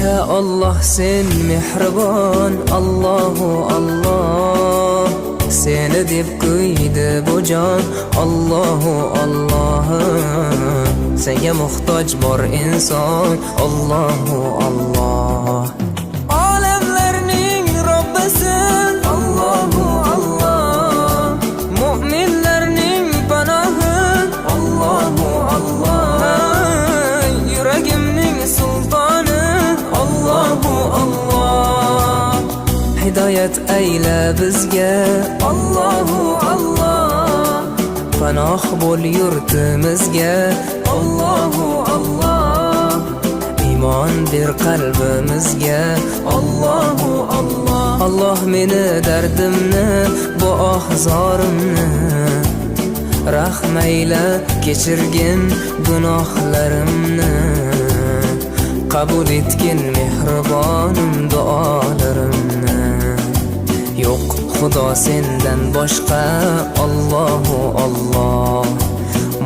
Ya Allah sen mehribon, Allahu Allah. Seni deb kuydi bu jon, Allahu Allah. Senga muhtoj bor inson, Allahu Allah. Olamlarning Robbisin, Allahu Allah. Mu'minlarning panohi, Allahu Allah. Yuragimning sultoni, Allahu Allah. Hidayat ayla bizga, Allahu Allah. Panoh bo'l yurtimizga, Allahu Allah. Iymon ber qalbimizga, Allahu Allah. Allah meni dardimni, bu ohzorimni rahmayla kechirgin gunohlarimni. Qabul etgin mehribonim duolarimni. Yo'q Xudo sendan boshqa, Allahu Allah.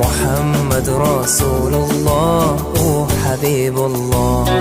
Muhammad Rasululloh, u Habibulloh.